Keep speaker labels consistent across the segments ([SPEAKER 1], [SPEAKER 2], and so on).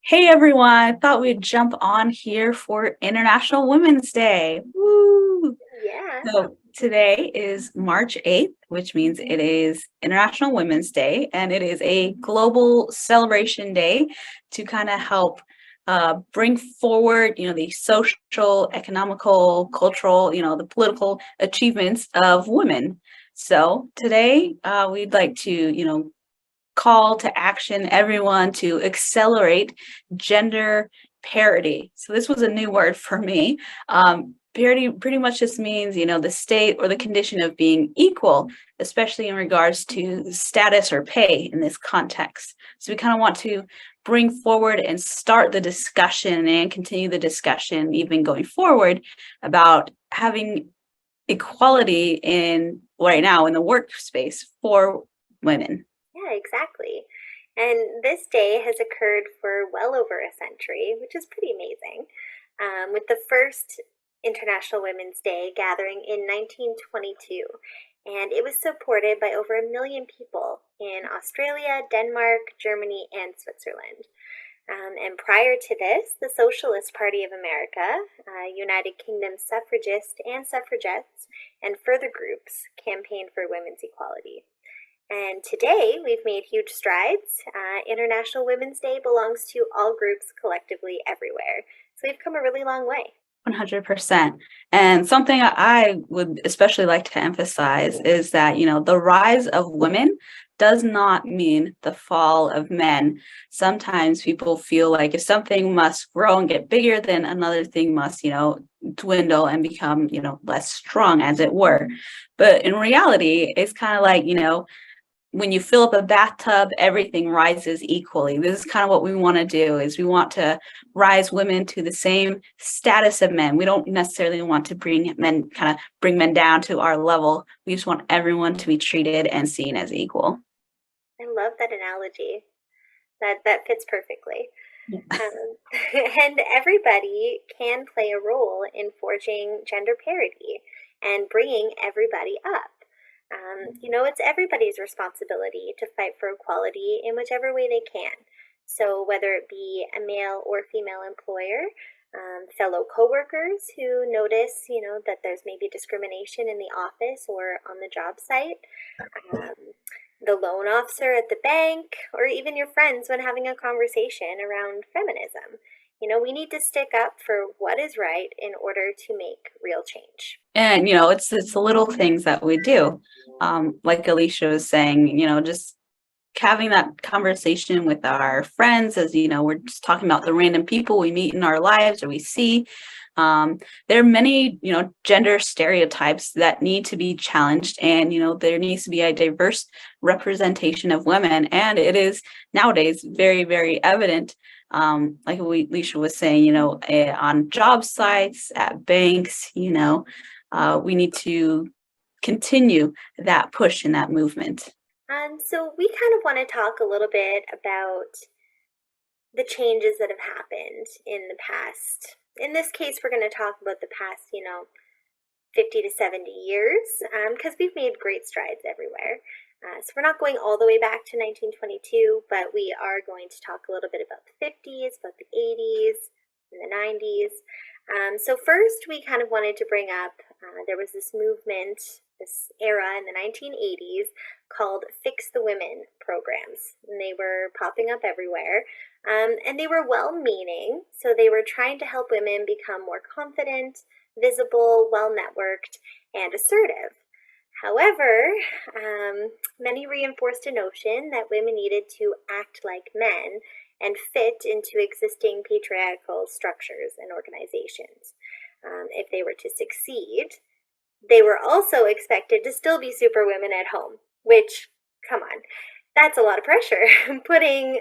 [SPEAKER 1] Hey everyone, I thought we'd jump on here for International Women's Day. Woo!
[SPEAKER 2] Yeah.
[SPEAKER 1] So today is March 8th, which means it is International Women's Day, and it is a global celebration day to kind of help bring forward, the social, economical, cultural, the political achievements of women. So today, we'd like to, call to action everyone to accelerate gender parity. So this was a new word for me. Parity pretty much just means, the state or the condition of being equal, especially in regards to status or pay in this context. So we kind of want to bring forward and start the discussion and continue the discussion even going forward about having equality in right now in the workspace for women.
[SPEAKER 2] Yeah, exactly. And this day has occurred for well over a century, which is pretty amazing. With the first International Women's Day gathering in 1922. And it was supported by over 1 million people in Australia, Denmark, Germany, and Switzerland. And prior to this, the Socialist Party of America, United Kingdom suffragists and suffragettes, and further groups campaigned for women's equality. And today we've made huge strides. International Women's Day belongs to all groups collectively everywhere. So we've come a really long way.
[SPEAKER 1] 100%. And something I would especially like to emphasize is that, the rise of women does not mean the fall of men. Sometimes people feel like if something must grow and get bigger, then another thing must, dwindle and become, less strong, as it were. But in reality, it's kind of like, when you fill up a bathtub, everything rises equally. This is kind of what we want to do, is we want to rise women to the same status of men. We don't necessarily want to bring men down to our level. We just want everyone to be treated and seen as equal.
[SPEAKER 2] I love that analogy. That fits perfectly. Um, and everybody can play a role in forging gender parity and bringing everybody up. It's everybody's responsibility to fight for equality in whichever way they can. So, whether it be a male or female employer, fellow coworkers who notice, that there's maybe discrimination in the office or on the job site, um, the loan officer at the bank, or even your friends when having a conversation around feminism. We need to stick up for what is right in order to make real change.
[SPEAKER 1] And it's the little things that we do. Like Alicia was saying, just having that conversation with our friends, as we're just talking about the random people we meet in our lives or we see. There are many, gender stereotypes that need to be challenged, and there needs to be a diverse representation of women, and it is nowadays very, very evident. Like Alicia was saying, on job sites, at banks, we need to continue that push and that movement.
[SPEAKER 2] So we kind of want to talk a little bit about the changes that have happened in the past. In this case, we're going to talk about the past, 50 to 70 years, because we've made great strides everywhere. So we're not going all the way back to 1922, but we are going to talk a little bit about the 50s, about the 80s, and the 90s. So first, we kind of wanted to bring up, there was this movement, this era in the 1980s called Fix the Women programs. And they were popping up everywhere. And they were well-meaning, so they were trying to help women become more confident, visible, well-networked, and assertive. However, many reinforced a notion that women needed to act like men and fit into existing patriarchal structures and organizations. If they were to succeed, they were also expected to still be superwomen at home, which, come on, that's a lot of pressure. Putting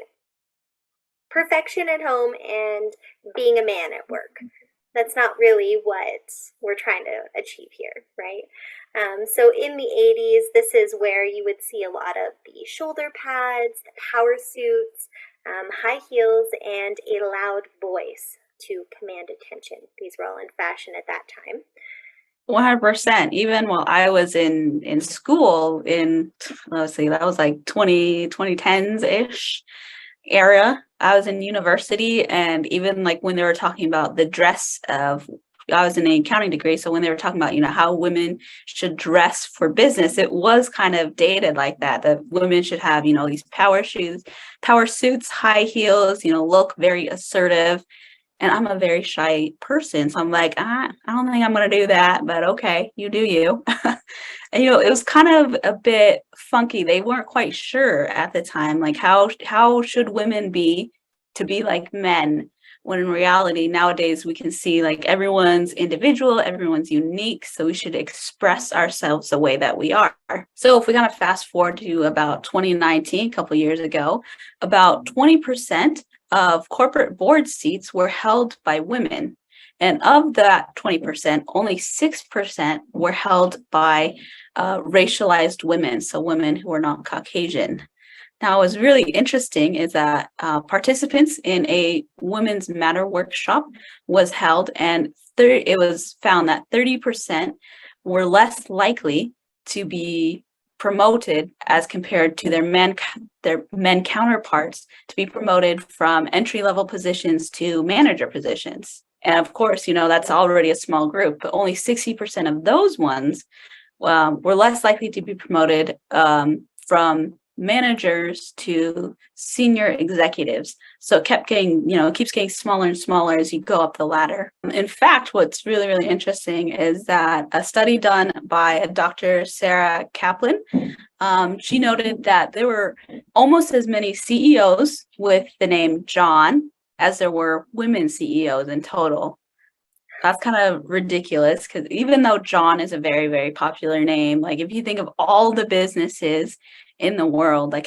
[SPEAKER 2] perfection at home and being a man at work. That's not really what we're trying to achieve here, right? So in the 80s, this is where you would see a lot of the shoulder pads, the power suits, high heels, and a loud voice to command attention. These were all in fashion at that time.
[SPEAKER 1] 100%. Even while I was in school in, let's see, that was like 2010s ish. era. I was in university, and even like when they were talking about the dress of, I was in an accounting degree, so when they were talking about, how women should dress for business, it was kind of dated like that. That women should have, these power shoes, power suits, high heels, look very assertive. And I'm a very shy person, so I'm like, I don't think I'm gonna do that, but okay, you do you. And it was kind of a bit funky. They weren't quite sure at the time, like how should women be to be like men, when in reality nowadays we can see like everyone's individual, everyone's unique, so we should express ourselves the way that we are. So if we kind of fast forward to about 2019, a couple years ago, about 20% of corporate board seats were held by women. And of that 20%, only 6% were held by racialized women, so women who are not Caucasian. Now, what's really interesting is that participants in a Women's Matter workshop was held, and it was found that 30% were less likely to be promoted as compared to their men counterparts to be promoted from entry level positions to manager positions. And of course, that's already a small group, but only 60% of those ones were less likely to be promoted from managers to senior executives. So it kept getting, keeps getting smaller and smaller as you go up the ladder. In fact, what's really, really interesting is that a study done by Dr. Sarah Kaplan, she noted that there were almost as many CEOs with the name John as there were women CEOs in total. That's kind of ridiculous, because even though John is a very, very popular name, like if you think of all the businesses in the world, like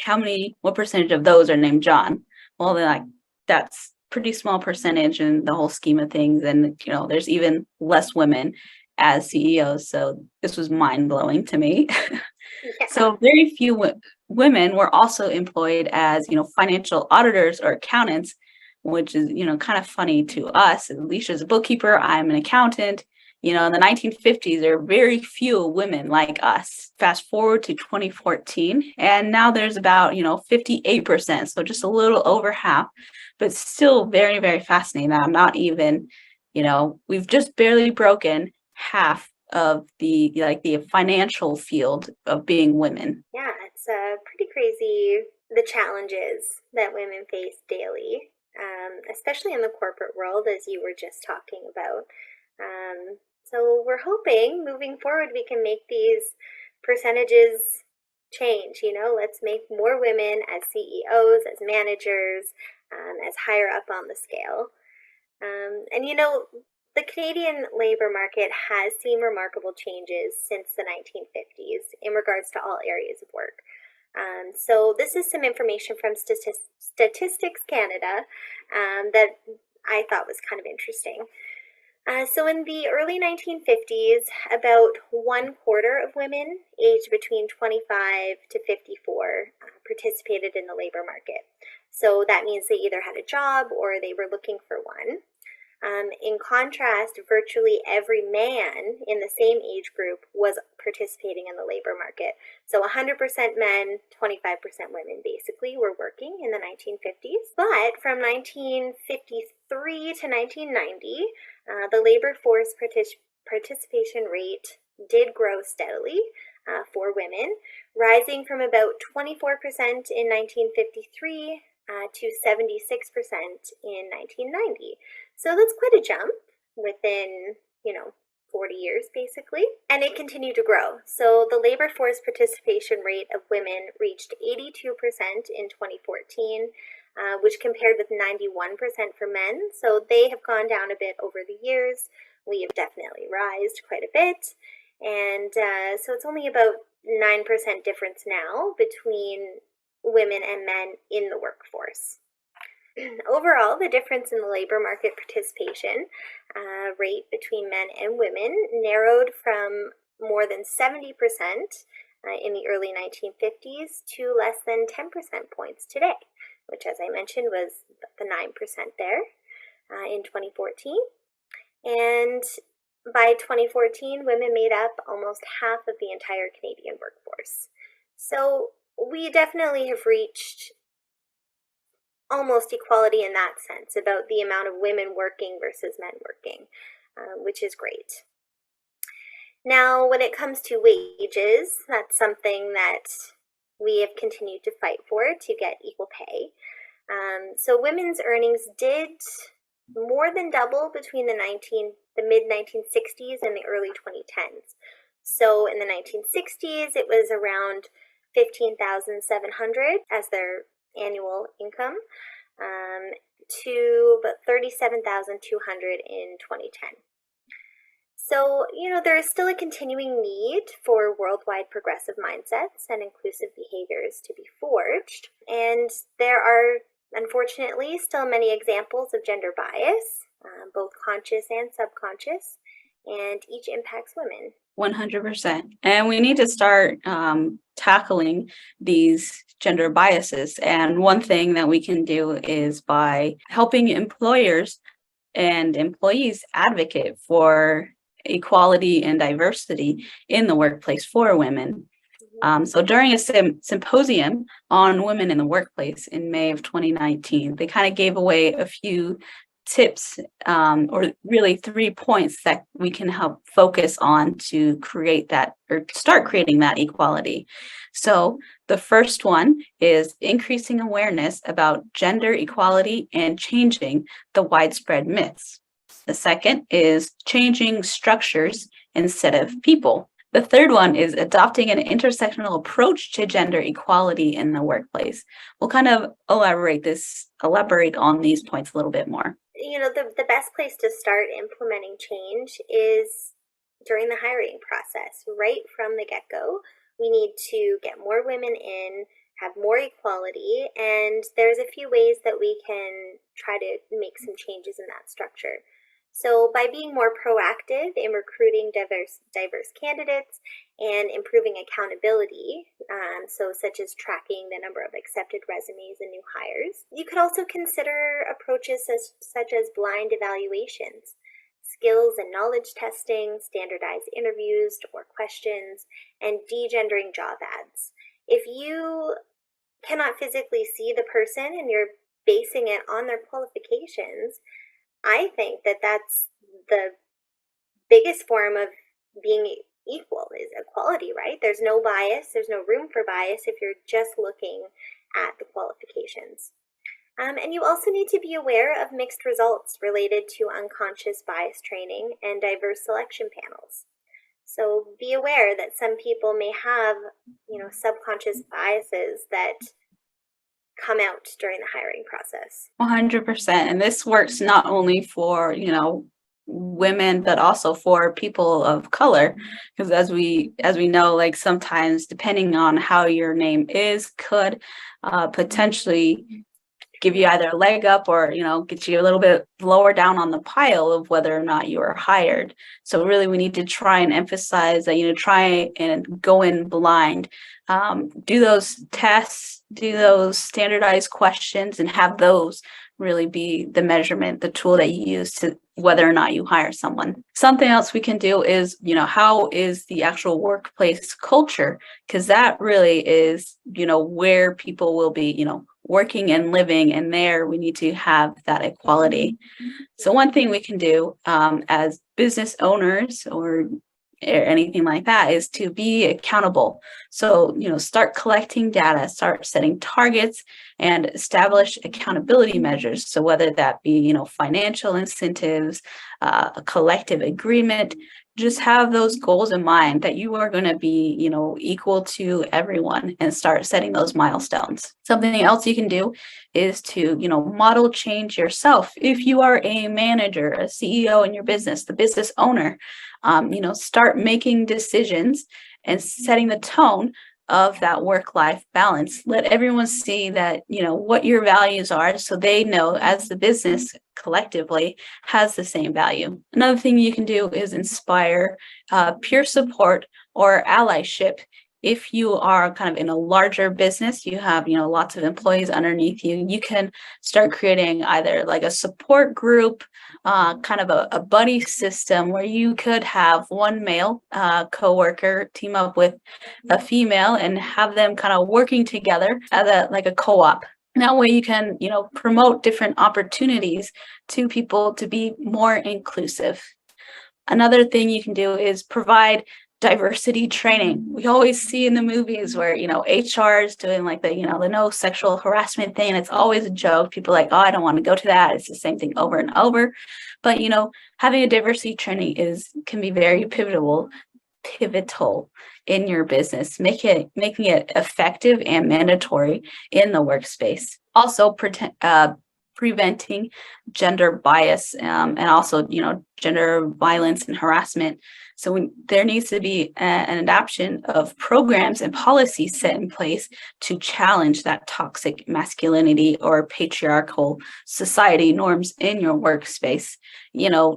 [SPEAKER 1] what percentage of those are named John? Well, they're like, that's pretty small percentage in the whole scheme of things. And, there's even less women as CEOs. So this was mind blowing to me.
[SPEAKER 2] Yeah.
[SPEAKER 1] So very few women were also employed as, financial auditors or accountants, which is, kind of funny to us. Alicia's a bookkeeper, I'm an accountant. In the 1950s, there are very few women like us. Fast forward to 2014, and now there's about, 58%, so just a little over half, but still very, very fascinating that I'm not even, we've just barely broken half of the financial field of being women.
[SPEAKER 2] Yeah, it's pretty crazy, the challenges that women face daily, especially in the corporate world, as you were just talking about. So we're hoping moving forward we can make these percentages change. Let's make more women as CEOs, as managers, as higher up on the scale. And the Canadian labor market has seen remarkable changes since the 1950s in regards to all areas of work. So this is some information from Statistics Canada that I thought was kind of interesting. So in the early 1950s, about 1/4 of women aged between 25 to 54 participated in the labor market. So that means they either had a job or they were looking for one. In contrast, virtually every man in the same age group was participating in the labor market. So 100% men, 25% women basically were working in the 1950s. But from 1953 to 1990, the labor force participation rate did grow steadily for women, rising from about 24% in 1953 to 76% in 1990. So that's quite a jump within, 40 years basically. And it continued to grow. So the labor force participation rate of women reached 82% in 2014, which compared with 91% for men. So they have gone down a bit over the years. We have definitely rised quite a bit. And so it's only about 9% difference now between women and men in the workforce. Overall, the difference in the labor market participation rate between men and women narrowed from more than 70% in the early 1950s to less than 10% points today, which, as I mentioned, was the 9% there in 2014. And by 2014, women made up almost half of the entire Canadian workforce. So we definitely have reached almost equality in that sense about the amount of women working versus men working, which is great. Now, when it comes to wages, that's something that we have continued to fight for, to get equal pay. So women's earnings did more than double between the mid 1960s and the early 2010s. So in the 1960s, it was around 15,700 as their annual income, to about 37,200 in 2010. So, there is still a continuing need for worldwide progressive mindsets and inclusive behaviors to be forged. And there are, unfortunately, still many examples of gender bias, both conscious and subconscious, and each impacts women.
[SPEAKER 1] 100%. And we need to start tackling these gender biases. And one thing that we can do is by helping employers and employees advocate for equality and diversity in the workplace for women. So during a symposium on women in the workplace in May of 2019, they kind of gave away a few tips, or really 3 points that we can help focus on to create that or start creating that equality. So the first one is increasing awareness about gender equality and changing the widespread myths. The second is changing structures instead of people. The third one is adopting an intersectional approach to gender equality in the workplace. We'll kind of elaborate on these points a little bit more.
[SPEAKER 2] The best place to start implementing change is during the hiring process. Right from the get-go, we need to get more women in, have more equality, and there's a few ways that we can try to make some changes in that structure. So by being more proactive in recruiting diverse candidates and improving accountability, such as tracking the number of accepted resumes and new hires, you could also consider approaches such as blind evaluations, skills and knowledge testing, standardized interviews or questions, and degendering job ads. If you cannot physically see the person and you're basing it on their qualifications, I think that that's the biggest form of being equal, is equality, right? There's no bias, there's no room for bias if you're just looking at the qualifications. And you also need to be aware of mixed results related to unconscious bias training and diverse selection panels. So be aware that some people may have, subconscious biases that come out during the hiring process.
[SPEAKER 1] 100%. And this works not only for, women, but also for people of color, because as we know, like sometimes depending on how your name is could potentially give you either a leg up or, get you a little bit lower down on the pile of whether or not you are hired. So really we need to try and emphasize that, try and go in blind, do those tests, do those standardized questions, and have those really be the measurement, the tool that you use to whether or not you hire someone. Something else we can do is, how is the actual workplace culture? Because that really is, where people will be, working and living, and there we need to have that equality. So one thing we can do as business owners or anything like that is to be accountable. So, start collecting data, start setting targets, and establish accountability measures. So whether that be, financial incentives, a collective agreement, just have those goals in mind that you are going to be, equal to everyone, and start setting those milestones. Something else you can do is to, model change yourself. If you are a manager, a CEO in your business, the business owner, start making decisions and setting the tone of that work-life balance. Let everyone see that, what your values are, so they know as the business collectively has the same value. Another thing you can do is inspire peer support or allyship. If you are kind of in a larger business, you have, lots of employees underneath you, you can start creating either like a support group, kind of a buddy system where you could have one male coworker team up with a female and have them kind of working together as a co-op. That way you can, promote different opportunities to people to be more inclusive. Another thing you can do is provide diversity training. We always see in the movies where, HR is doing like the no sexual harassment thing. And it's always a joke. People are like, oh, I don't want to go to that. It's the same thing over and over. But, having a diversity training can be very pivotal in your business, making it effective and mandatory in the workspace. Also, preventing gender bias, and also, gender violence and harassment. So there needs to be an adoption of programs and policies set in place to challenge that toxic masculinity or patriarchal society norms in your workspace.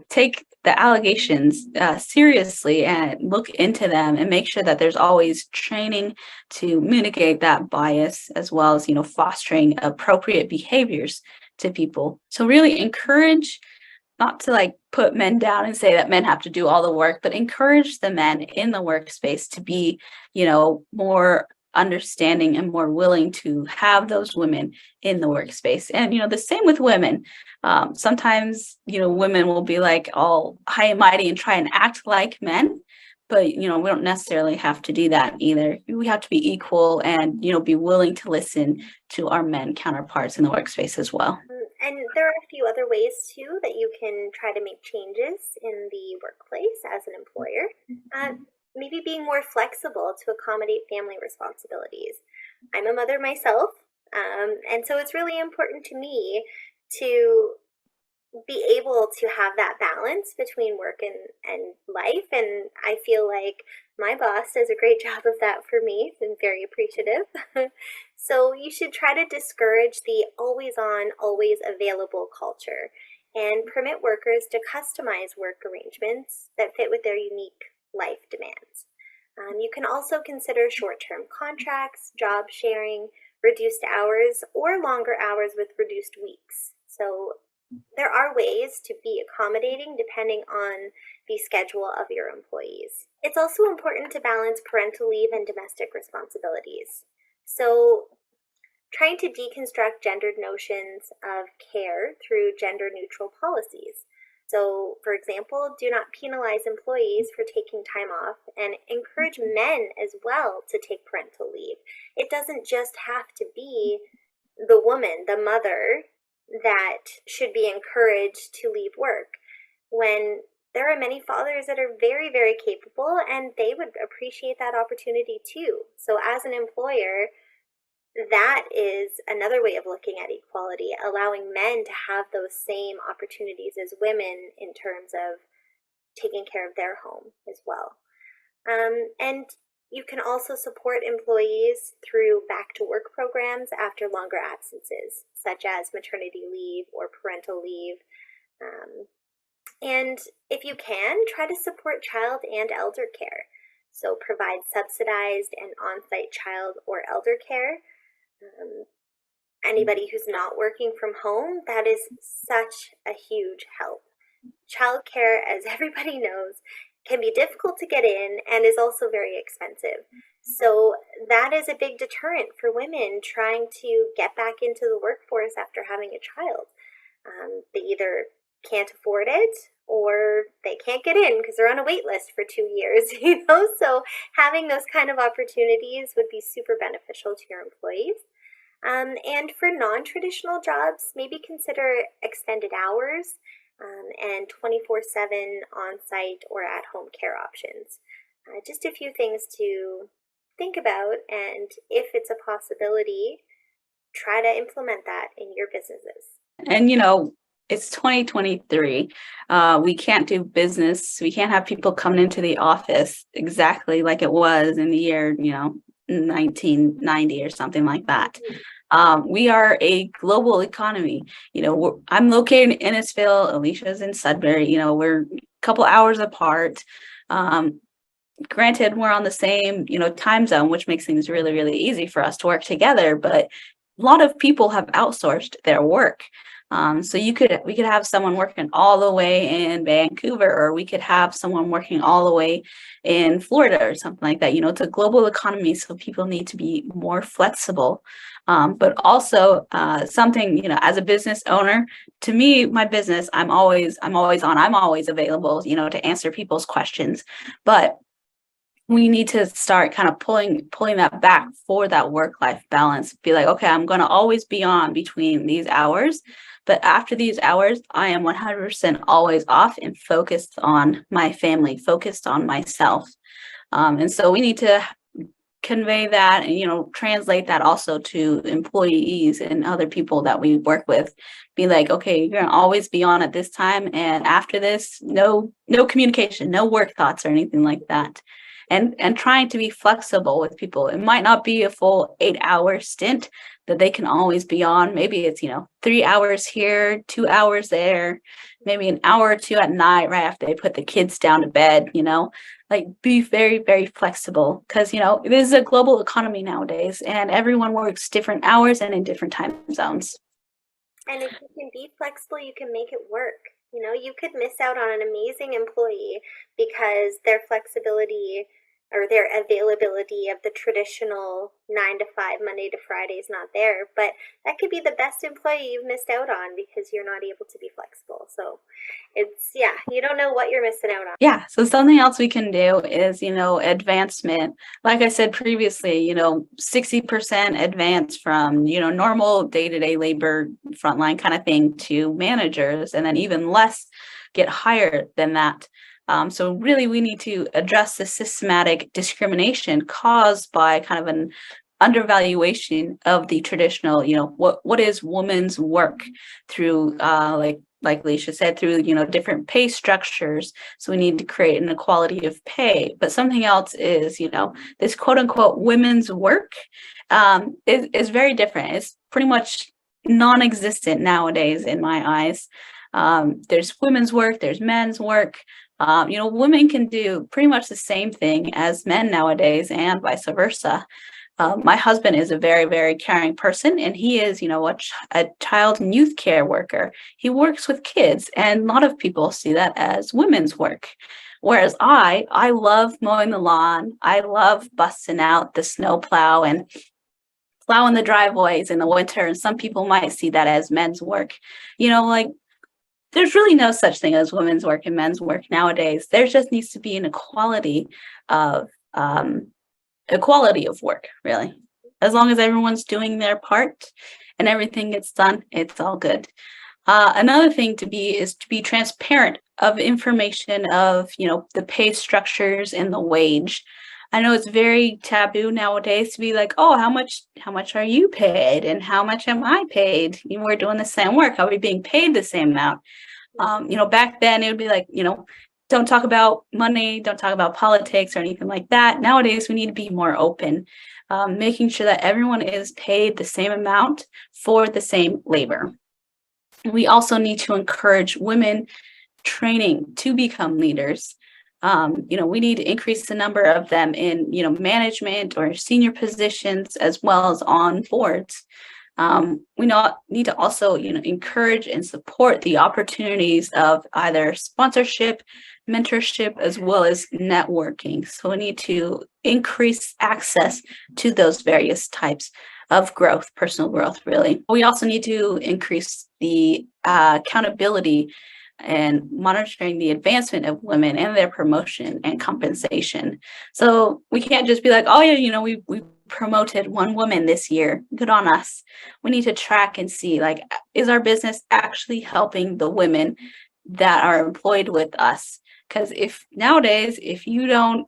[SPEAKER 1] Take the allegations seriously and look into them and make sure that there's always training to mitigate that bias, as well as, fostering appropriate behaviors to people. So really encourage, not to like put men down and say that men have to do all the work, but encourage the men in the workspace to be, more understanding and more willing to have those women in the workspace. And, the same with women. Sometimes, women will be like all high and mighty and try and act like men. But, we don't necessarily have to do that either. We have to be equal and, be willing to listen to our men counterparts in the workspace as well.
[SPEAKER 2] And there are a few other ways too that you can try to make changes in the workplace as an employer. Maybe being more flexible to accommodate family responsibilities. I'm a mother myself, and so it's really important to me to be able to have that balance between work and life. And I feel like my boss does a great job of that for me. I'm very appreciative. So you should try to discourage the always on, always available culture and permit workers to customize work arrangements that fit with their unique life demands. You can also consider short-term contracts, job sharing, reduced hours, or longer hours with reduced weeks. So there are ways to be accommodating depending on the schedule of your employees. It's also important to balance parental leave and domestic responsibilities. So trying to deconstruct gendered notions of care through gender-neutral policies. So, for example, do not penalize employees for taking time off and encourage men as well to take parental leave. It doesn't just have to be the woman, the mother, that should be encouraged to leave work, when there are many fathers that are very, very capable and they would appreciate that opportunity too. So as an employer, that is another way of looking at equality, allowing men to have those same opportunities as women in terms of taking care of their home as well. And you can also support employees through back to work programs after longer absences, such as maternity leave or parental leave. And if you can, try to support child and elder care. So provide subsidized and on-site child or elder care. Anybody who's not working from home, that is such a huge help. Childcare, as everybody knows, can be difficult to get in and is also very expensive. So that is a big deterrent for women trying to get back into the workforce after having a child. They either can't afford it or they can't get in because they're on a wait list for 2 years, So having those kind of opportunities would be super beneficial to your employees. And for non-traditional jobs, maybe consider extended hours and 24/7 on-site or at-home care options. Just a few things to think about, and if it's a possibility, try to implement that in your businesses.
[SPEAKER 1] And, it's 2023. We can't do business. We can't have people coming into the office exactly like it was in the year, 1990 or something like that. We are a global economy. I'm located in Innisfil, Alicia's in Sudbury. We're a couple hours apart. Granted, we're on the same, time zone, which makes things really, really easy for us to work together. But a lot of people have outsourced their work. So we could have someone working all the way in Vancouver, or we could have someone working all the way in Florida or something like that. It's a global economy, so people need to be more flexible. But also something, as a business owner, to me, my business, I'm always on, I'm always available, to answer people's questions. But we need to start kind of pulling that back for that work-life balance. Be like, okay, I'm going to always be on between these hours, but after these hours, I am 100% always off and focused on my family, focused on myself. And so we need to convey that and translate that also to employees and other people that we work with. Be like, okay, you're gonna always be on at this time, and after this, no communication, no work thoughts or anything like that. And trying to be flexible with people. It might not be a full 8-hour stint that they can always be on. Maybe it's 3 hours here, 2 hours there, maybe an hour or two at night right after they put the kids down to bed. Like, be very, very flexible, because it is a global economy nowadays, and everyone works different hours and in different time zones.
[SPEAKER 2] And if you can be flexible, you can make it work. You could miss out on an amazing employee because their flexibility or their availability of the traditional 9 to 5, Monday to Friday is not there. But that could be the best employee you've missed out on because you're not able to be flexible. So yeah, you don't know what you're missing out on.
[SPEAKER 1] Yeah. So something else we can do is, advancement. Like I said previously, 60% advance from, normal day-to-day labor frontline kind of thing to managers, and then even less get higher than that. So really, we need to address the systematic discrimination caused by kind of an undervaluation of the traditional, what is woman's work through, like Leisha said, through, different pay structures. So we need to create an equality of pay. But something else is, this quote unquote women's work is very different. It's pretty much non-existent nowadays in my eyes. There's women's work, there's men's work. Women can do pretty much the same thing as men nowadays, and vice versa. My husband is a very, very caring person, and he is, a child and youth care worker. He works with kids, and a lot of people see that as women's work. Whereas I love mowing the lawn. I love busting out the snow plow and plowing the driveways in the winter. And some people might see that as men's work. There's really no such thing as women's work and men's work nowadays. There just needs to be an equality of work, really. As long as everyone's doing their part and everything gets done, it's all good. Another thing is to be transparent of information of, the pay structures and the wage. I know it's very taboo nowadays to be like, oh, how much are you paid? And how much am I paid? We're doing the same work. Are we being paid the same amount? Back then it would be like, don't talk about money, don't talk about politics or anything like that. Nowadays, we need to be more open, making sure that everyone is paid the same amount for the same labor. We also need to encourage women training to become leaders. We need to increase the number of them in, management or senior positions, as well as on boards. We need to also, encourage and support the opportunities of either sponsorship, mentorship, as well as networking. So we need to increase access to those various types of growth, personal growth, really. We also need to increase the accountability and monitoring the advancement of women and their promotion and compensation. So we can't just be like, oh yeah, we promoted one woman this year, good on us. We need to track and see, like, is our business actually helping the women that are employed with us? Because if you don't,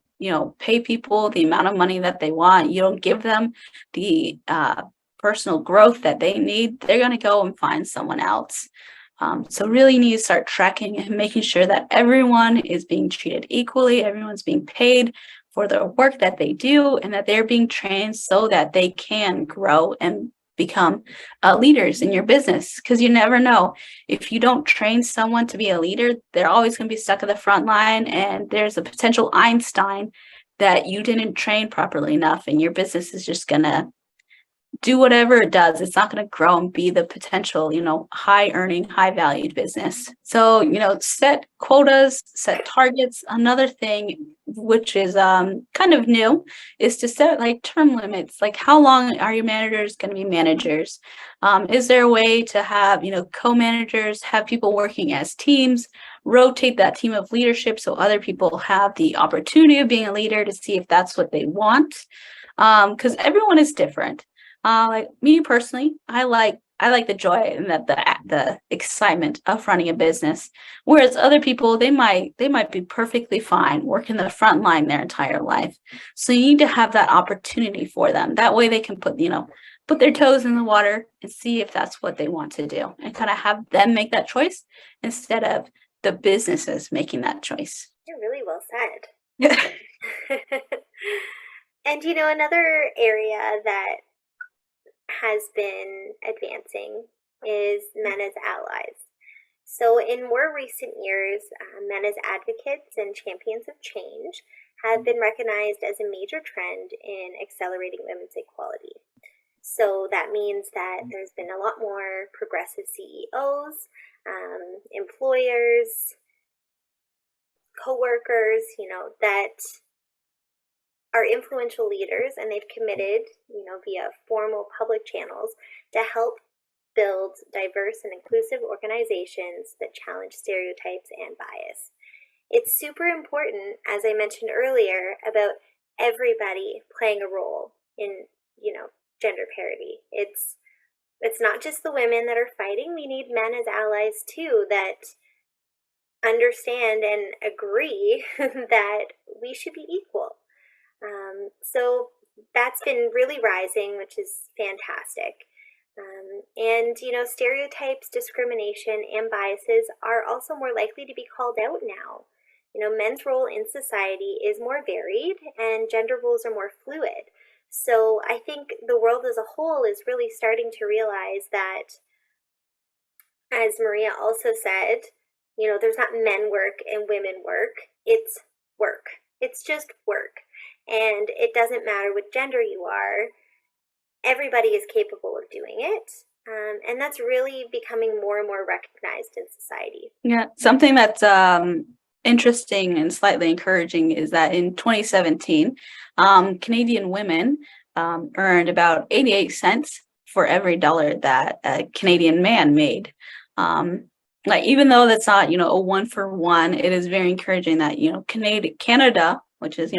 [SPEAKER 1] pay people the amount of money that they want, you don't give them the personal growth that they need, they're going to go and find someone else. So really need to start tracking and making sure that everyone is being treated equally, everyone's being paid for the work that they do, and that they're being trained so that they can grow and become leaders in your business. Because you never know, if you don't train someone to be a leader, they're always going to be stuck at the front line, and there's a potential Einstein that you didn't train properly enough, and your business is just going to do whatever it does, it's not going to grow and be the potential, high earning, high valued business. So, set quotas, set targets. Another thing, which is kind of new, is to set like term limits. Like, how long are your managers going to be managers? Is there a way to have, co-managers, have people working as teams, rotate that team of leadership so other people have the opportunity of being a leader to see if that's what they want? Because everyone is different. Like me personally, I like the joy and the excitement of running a business. Whereas other people, they might be perfectly fine working the front line their entire life. So you need to have that opportunity for them. That way they can put their toes in the water and see if that's what they want to do, and kind of have them make that choice instead of the businesses making that choice.
[SPEAKER 2] You're really well said.
[SPEAKER 1] Yeah.
[SPEAKER 2] And another area that has been advancing is men as allies. So, in more recent years, men as advocates and champions of change have been recognized as a major trend in accelerating women's equality. So, that means that there's been a lot more progressive CEOs, employers, co-workers, that are influential leaders, and they've committed, via formal public channels to help build diverse and inclusive organizations that challenge stereotypes and bias. It's super important, as I mentioned earlier, about everybody playing a role in, gender parity. It's not just the women that are fighting. We need men as allies too, that understand and agree that we should be equal. So that's been really rising, which is fantastic. And stereotypes, discrimination, and biases are also more likely to be called out now. Men's role in society is more varied, and gender roles are more fluid. So I think the world as a whole is really starting to realize that, as Maria also said, there's not men work and women work. It's work. It's just work. And it doesn't matter what gender you are. Everybody is capable of doing it. And that's really becoming more and more recognized in society.
[SPEAKER 1] Yeah, something that's interesting and slightly encouraging is that in 2017, Canadian women earned about 88 cents for every dollar that a Canadian man made. Like, even though that's not, a 1-for-1, it is very encouraging that, Canada, which is,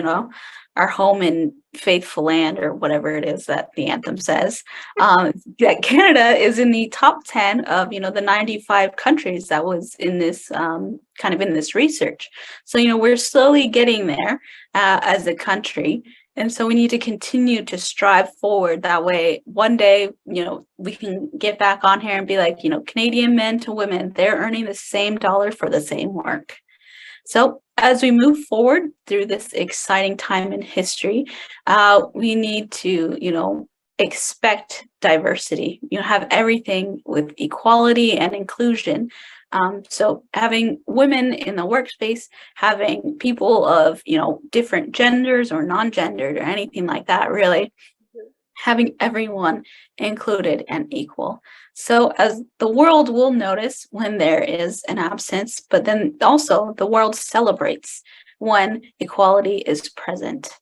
[SPEAKER 1] our home and faithful land, or whatever it is that the anthem says, that Canada is in the top 10 of, the 95 countries that was in this kind of in this research. So, we're slowly getting there as a country. And so we need to continue to strive forward. That way, one day, we can get back on here and be like, Canadian men to women, they're earning the same dollar for the same work. So as we move forward through this exciting time in history, we need to, expect diversity, have everything with equality and inclusion. So having women in the workspace, having people of, different genders or non-gendered or anything like that, really having everyone included and equal. So as the world will notice when there is an absence, but then also the world celebrates when equality is present.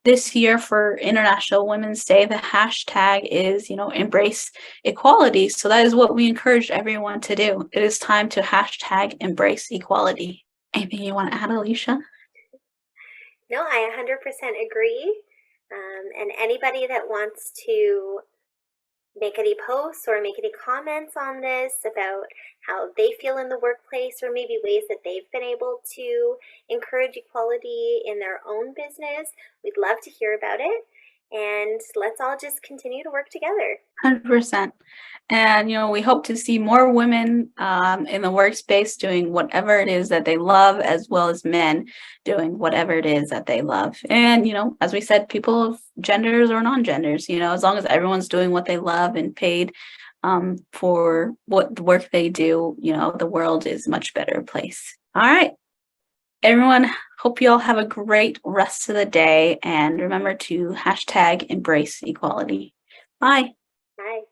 [SPEAKER 1] This year for International Women's Day, the hashtag is, embrace equality. So that is what we encourage everyone to do. It is time to hashtag embrace equality. Anything you want to add, Alicia?
[SPEAKER 2] No, I 100% agree. And anybody that wants to make any posts or make any comments on this about how they feel in the workplace, or maybe ways that they've been able to encourage equality in their own business, we'd love to hear about it. And let's all just continue to work together.
[SPEAKER 1] 100%. And, we hope to see more women in the workspace doing whatever it is that they love, as well as men doing whatever it is that they love. And, as we said, people of genders or non-genders, as long as everyone's doing what they love and paid for what the work they do, the world is a much better place. All right. Everyone, hope you all have a great rest of the day, and remember to hashtag embrace equality. Bye.
[SPEAKER 2] Bye.